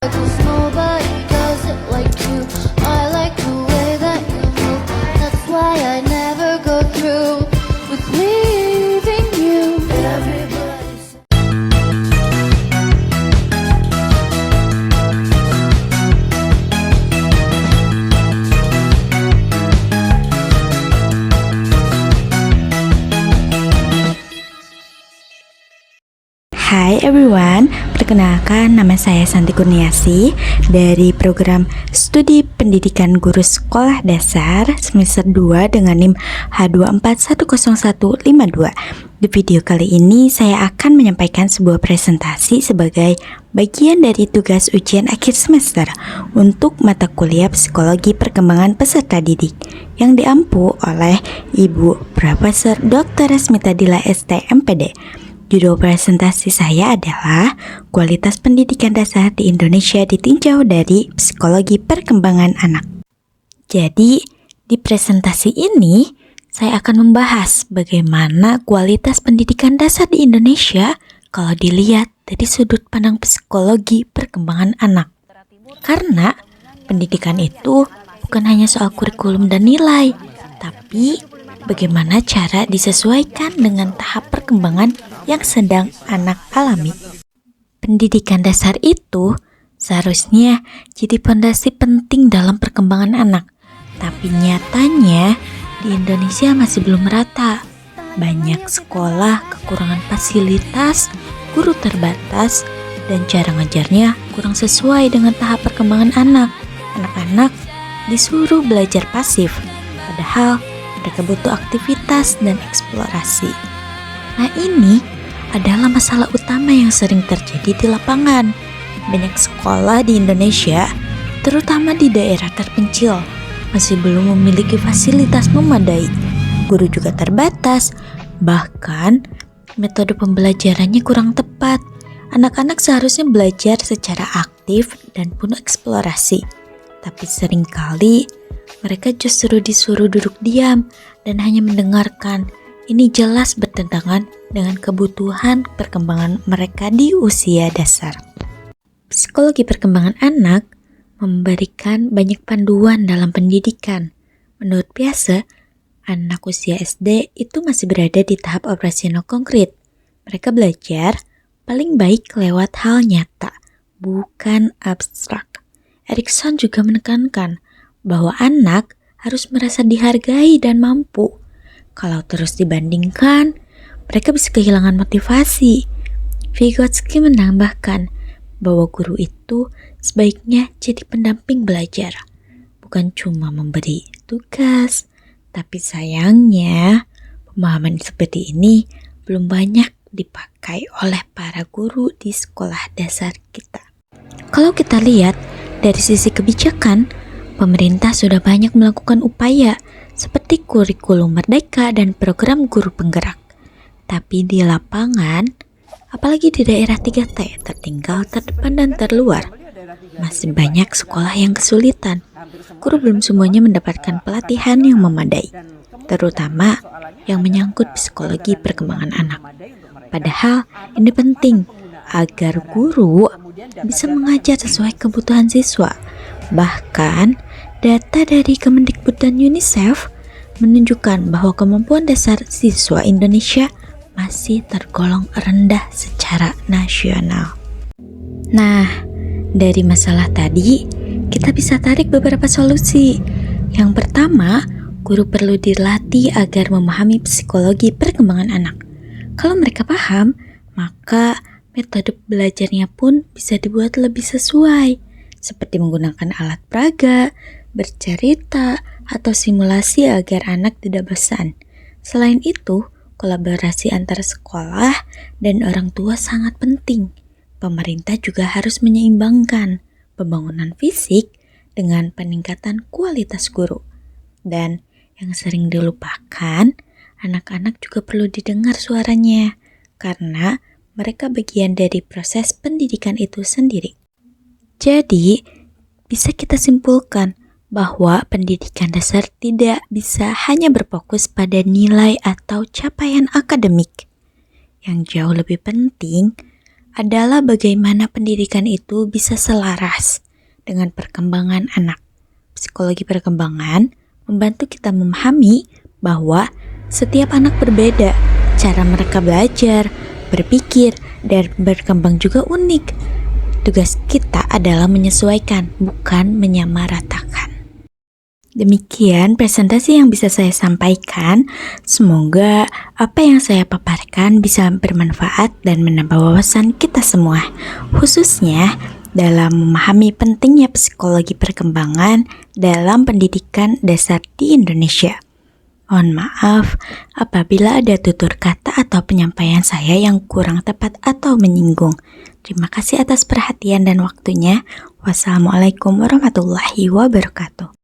'Cause nobody does it like you. I like the way that you move. That's why I never go through with leaving you. Everybody says Hai everyone, perkenalkan nama saya Santi Kurniasi dari program Studi Pendidikan Guru Sekolah Dasar semester 2 dengan NIM H2410152. Di video kali ini saya akan menyampaikan sebuah presentasi sebagai bagian dari tugas ujian akhir semester untuk mata kuliah Psikologi Perkembangan Peserta Didik yang diampu oleh Ibu Profesor Dr. Resmita Dila ST MPD. Judul presentasi saya adalah Kualitas Pendidikan Dasar di Indonesia ditinjau dari Psikologi Perkembangan Anak. Jadi, di presentasi ini saya akan membahas bagaimana kualitas pendidikan dasar di Indonesia kalau dilihat dari sudut pandang psikologi perkembangan anak. Karena pendidikan itu bukan hanya soal kurikulum dan nilai, tapi bagaimana cara disesuaikan dengan tahap perkembangan yang sedang anak alami. Pendidikan dasar itu seharusnya jadi fondasi penting dalam perkembangan anak. Tapi nyatanya di Indonesia masih belum merata. Banyak sekolah kekurangan fasilitas, guru terbatas, dan cara ngajarnya kurang sesuai dengan tahap perkembangan anak. Anak-anak disuruh belajar pasif, padahal mereka butuh aktivitas dan eksplorasi. Nah, ini adalah masalah utama yang sering terjadi di lapangan. Banyak sekolah di Indonesia, terutama di daerah terpencil, masih belum memiliki fasilitas memadai. Guru juga terbatas, bahkan metode pembelajarannya kurang tepat. Anak-anak seharusnya belajar secara aktif dan penuh eksplorasi, tapi seringkali mereka justru disuruh duduk diam dan hanya mendengarkan. Ini jelas bertentangan dengan kebutuhan perkembangan mereka di usia dasar. Psikologi perkembangan anak memberikan banyak panduan dalam pendidikan. Menurut Piaget, anak usia SD itu masih berada di tahap operasional konkret. Mereka belajar paling baik lewat hal nyata, bukan abstrak. Erikson juga menekankan bahwa anak harus merasa dihargai dan mampu. Kalau terus dibandingkan, mereka bisa kehilangan motivasi. Vygotsky menambahkan bahwa guru itu sebaiknya jadi pendamping belajar, bukan cuma memberi tugas. Tapi sayangnya, pemahaman seperti ini belum banyak dipakai oleh para guru di sekolah dasar kita. Kalau kita lihat dari sisi kebijakan, pemerintah sudah banyak melakukan upaya seperti kurikulum merdeka dan program guru penggerak. Tapi di lapangan, apalagi di daerah 3T, tertinggal, terdepan, dan terluar, masih banyak sekolah yang kesulitan. Guru belum semuanya mendapatkan pelatihan yang memadai, terutama yang menyangkut psikologi perkembangan anak. Padahal ini penting agar guru bisa mengajar sesuai kebutuhan siswa. Bahkan data dari Kemendikbud dan UNICEF menunjukkan bahwa kemampuan dasar siswa Indonesia masih tergolong rendah secara nasional. Nah, dari masalah tadi, kita bisa tarik beberapa solusi. Yang pertama, guru perlu dilatih agar memahami psikologi perkembangan anak. Kalau mereka paham, maka metode belajarnya pun bisa dibuat lebih sesuai, seperti menggunakan alat peraga, bercerita, atau simulasi agar anak tidak bosan. Selain itu, kolaborasi antara sekolah dan orang tua sangat penting. Pemerintah juga harus menyeimbangkan pembangunan fisik dengan peningkatan kualitas guru. Dan yang sering dilupakan, anak-anak juga perlu didengar suaranya, karena mereka bagian dari proses pendidikan itu sendiri. Jadi, bisa kita simpulkan bahwa pendidikan dasar tidak bisa hanya berfokus pada nilai atau capaian akademik. Yang jauh lebih penting adalah bagaimana pendidikan itu bisa selaras dengan perkembangan anak. Psikologi perkembangan membantu kita memahami bahwa setiap anak berbeda, cara mereka belajar, berpikir, dan berkembang juga unik. Tugas kita adalah menyesuaikan, bukan menyamaratakan. Demikian presentasi yang bisa saya sampaikan. Semoga apa yang saya paparkan bisa bermanfaat dan menambah wawasan kita semua, khususnya dalam memahami pentingnya psikologi perkembangan dalam pendidikan dasar di Indonesia. Mohon maaf apabila ada tutur kata atau penyampaian saya yang kurang tepat atau menyinggung. Terima kasih atas perhatian dan waktunya. Wassalamualaikum warahmatullahi wabarakatuh.